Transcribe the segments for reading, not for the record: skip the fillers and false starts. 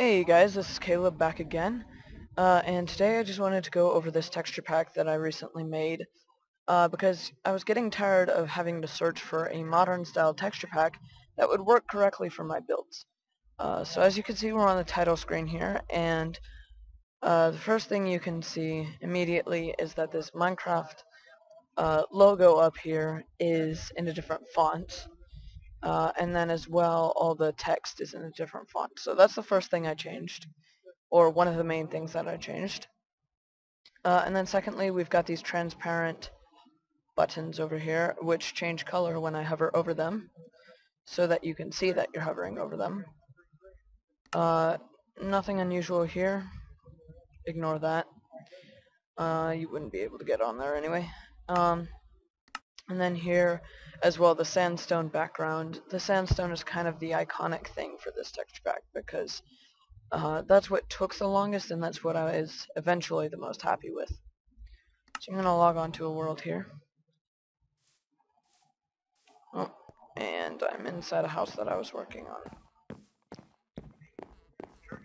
Hey guys, this is Caleb back again, and today I just wanted to go over this texture pack that I recently made, because I was getting tired of having to search for a modern style texture pack that would work correctly for my builds. So as you can see, we're on the title screen here, and the first thing you can see immediately is that this Minecraft logo up here is in a different font. And then as well, all the text is in a different font. So that's the first thing I changed, or one of the main things that I changed. And then secondly, we've got these transparent buttons over here, which change color when I hover over them, so that you can see that you're hovering over them. Nothing unusual here. Ignore that. You wouldn't be able to get on there anyway. And then here, as well, the sandstone background. The sandstone is kind of the iconic thing for this texture pack because that's what took the longest, and that's what I was eventually the most happy with. So I'm going to log on to a world here. Oh, and I'm inside a house that I was working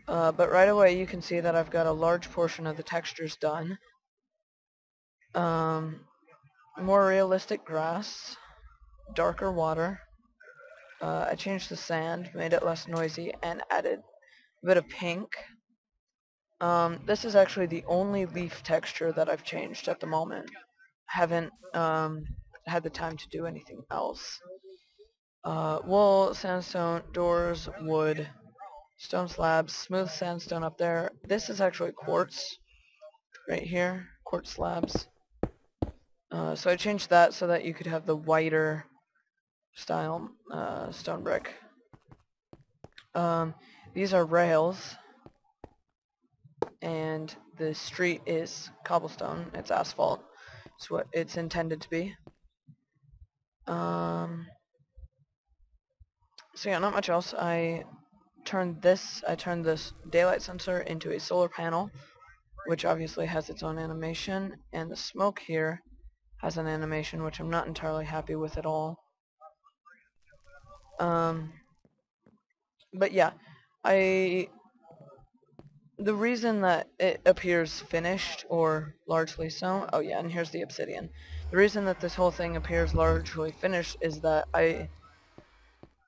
on. But right away you can see that I've got a large portion of the textures done. More realistic grass, darker water. I changed the sand, made it less noisy, and added a bit of pink. This is actually the only leaf texture that I've changed at the moment. Haven't had the time to do anything else. Wool, sandstone, doors, wood, stone slabs, smooth sandstone up there. This is actually quartz right here, quartz slabs. So I changed that so that you could have the whiter style stone brick. These are rails, and the street is cobblestone. It's asphalt. It's what it's intended to be. So yeah, not much else. I turned this daylight sensor into a solar panel, which obviously has its own animation, and the smoke here has an animation which I'm not entirely happy with at all. But yeah, the reason that it appears finished, or largely so, oh yeah, and here's the obsidian. The reason that this whole thing appears largely finished is that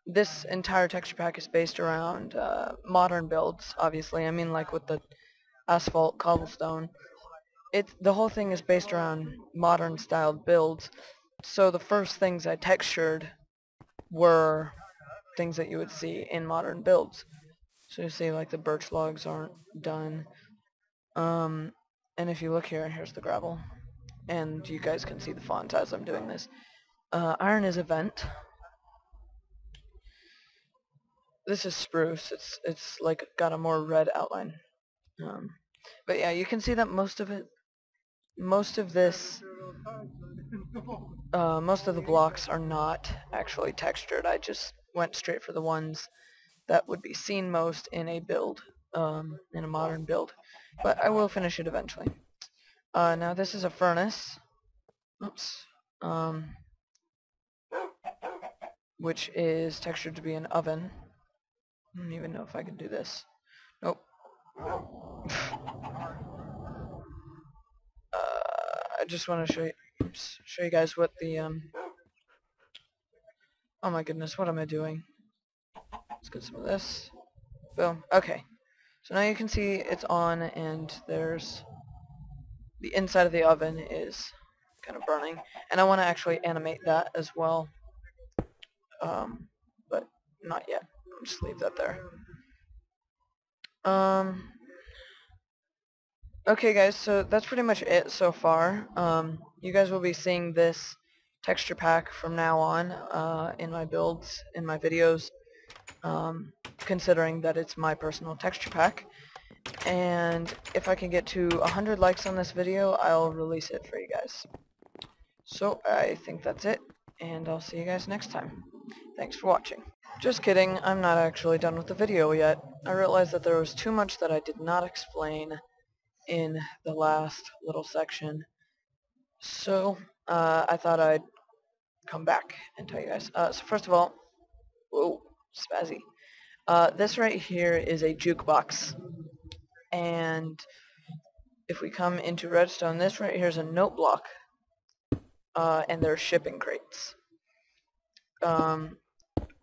this entire texture pack is based around modern builds, obviously. I mean, like with the asphalt cobblestone. The whole thing is based around modern styled builds. So the first things I textured were things that you would see in modern builds. So you see, like, the birch logs aren't done. And if you look here, here's the gravel. And you guys can see the font as I'm doing this. Iron is a vent. This is spruce. It's like got a more red outline. But yeah, you can see that most of the blocks are not actually textured. I just went straight for the ones that would be seen most in a build, in a modern build. But I will finish it eventually. Now this is a furnace. Oops. Which is textured to be an oven. I don't even know if I can do this. Nope. I just want to show you guys what the oh my goodness, what am I doing? Let's get some of this. Boom. Okay. So now you can see it's on, and there's the inside of the oven is kind of burning, and I want to actually animate that as well. But not yet. I'll just leave that there. Okay guys, so that's pretty much it so far. You guys will be seeing this texture pack from now on in my builds, in my videos, considering that it's my personal texture pack. And if I can get to 100 likes on this video, I'll release it for you guys. So I think that's it, and I'll see you guys next time. Thanks for watching. Just kidding, I'm not actually done with the video yet. I realized that there was too much that I did not explain in the last little section. So, I thought I'd come back and tell you guys. So first of all, whoa, spazzy. This right here is a jukebox, and if we come into redstone, this right here is a note block, and they're shipping crates. And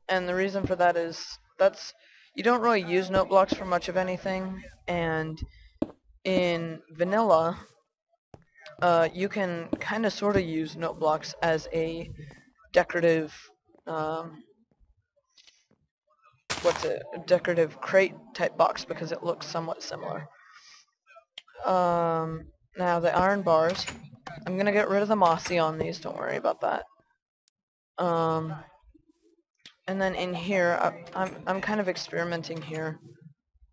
the reason for that is you don't really use note blocks for much of anything, and in vanilla, you can kind of sort of use note blocks as a decorative, decorative crate type box because it looks somewhat similar. Now the iron bars, I'm gonna get rid of the mossy on these, don't worry about that. And then in here, I'm kind of experimenting here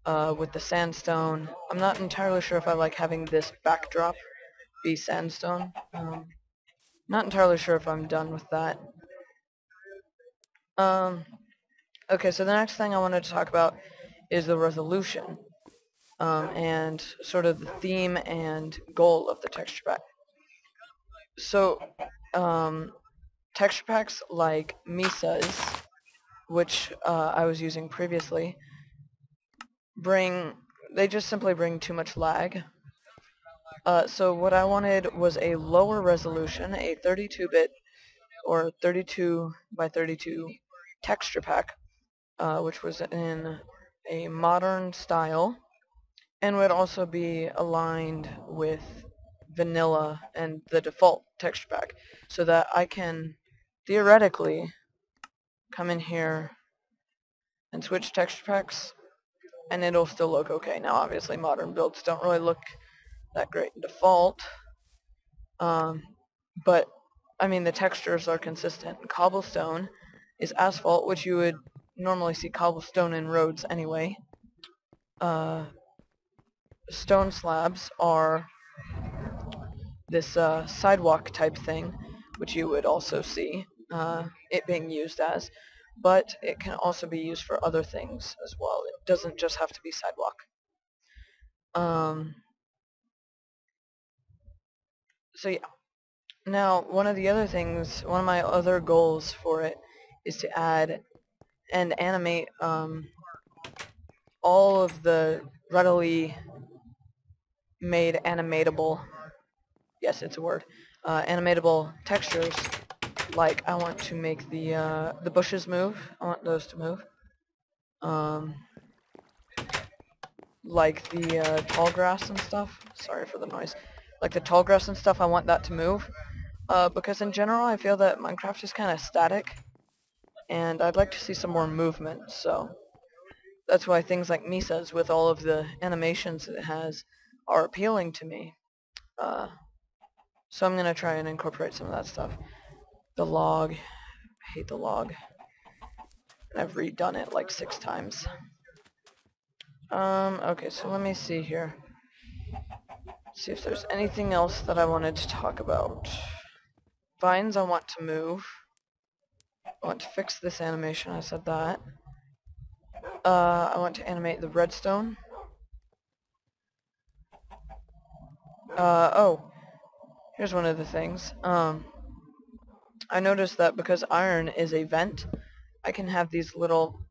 with the sandstone. I'm not entirely sure if I like having this backdrop be sandstone. Not entirely sure if I'm done with that. Okay, so the next thing I wanted to talk about is the resolution, and sort of the theme and goal of the texture pack. So, texture packs like Misa's, which I was using previously, they just simply bring too much lag. So what I wanted was a lower resolution, a 32-bit or 32 by 32 texture pack, which was in a modern style, and would also be aligned with vanilla and the default texture pack, so that I can theoretically come in here and switch texture packs and it'll still look okay. Now obviously modern builds don't really look that great in default, but I mean the textures are consistent. Cobblestone is asphalt, which you would normally see cobblestone in roads anyway. Stone slabs are this sidewalk type thing, which you would also see it being used as, but it can also be used for other things as well. It doesn't just have to be sidewalk. So yeah. Now, one of my other goals for it is to add and animate all of the readily made animatable, yes, it's a word, animatable textures. Like I want to make the bushes move. I want those to move. Like the tall grass and stuff. Sorry for the noise. Like the tall grass and stuff, I want that to move. Because in general, I feel that Minecraft is kind of static, and I'd like to see some more movement. So that's why things like Misa's, with all of the animations it has, are appealing to me. So I'm gonna try and incorporate some of that stuff. The log, I hate the log. And I've redone it like 6 times. Okay, so let me see here. See if there's anything else that I wanted to talk about. Vines I want to move. I want to fix this animation, I said that. I want to animate the redstone. Oh, here's one of the things. I noticed that because iron is a vent, I can have these little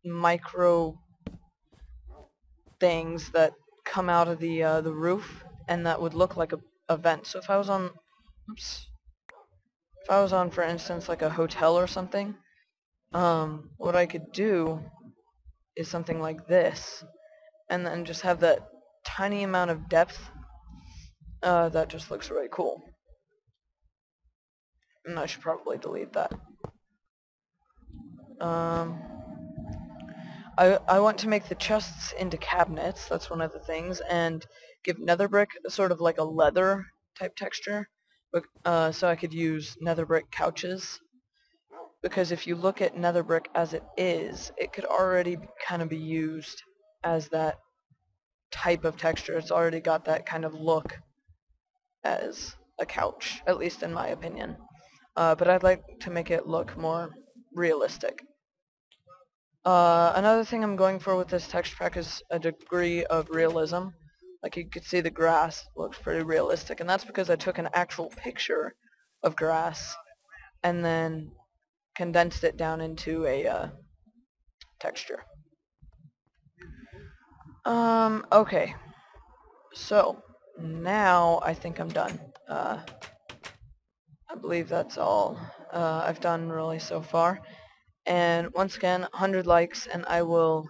micro things that come out of the roof, and that would look like a vent. So if I was on, for instance, like a hotel or something, what I could do is something like this, and then just have that tiny amount of depth. That just looks really cool. And I should probably delete that. I want to make the chests into cabinets, that's one of the things, and give nether brick sort of like a leather type texture, so I could use nether brick couches. Because if you look at nether brick as it is, it could already kind of be used as that type of texture. It's already got that kind of look as a couch, at least in my opinion. But I'd like to make it look more realistic. Another thing I'm going for with this texture pack is a degree of realism. Like you could see the grass looks pretty realistic, and that's because I took an actual picture of grass and then condensed it down into a texture. Okay. So, now I think I'm done. I believe that's all I've done really so far. And once again, 100 likes and I will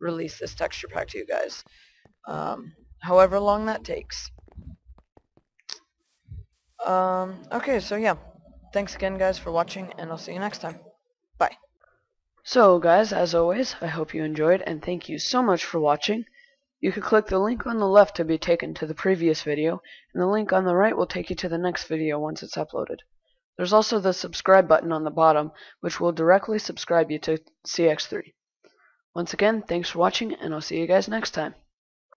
release this texture pack to you guys. However long that takes. Okay, so yeah. Thanks again, guys, for watching, and I'll see you next time. Bye. So, guys, as always, I hope you enjoyed, and thank you so much for watching. You can click the link on the left to be taken to the previous video, and the link on the right will take you to the next video once it's uploaded. There's also the subscribe button on the bottom, which will directly subscribe you to CX3. Once again, thanks for watching, and I'll see you guys next time.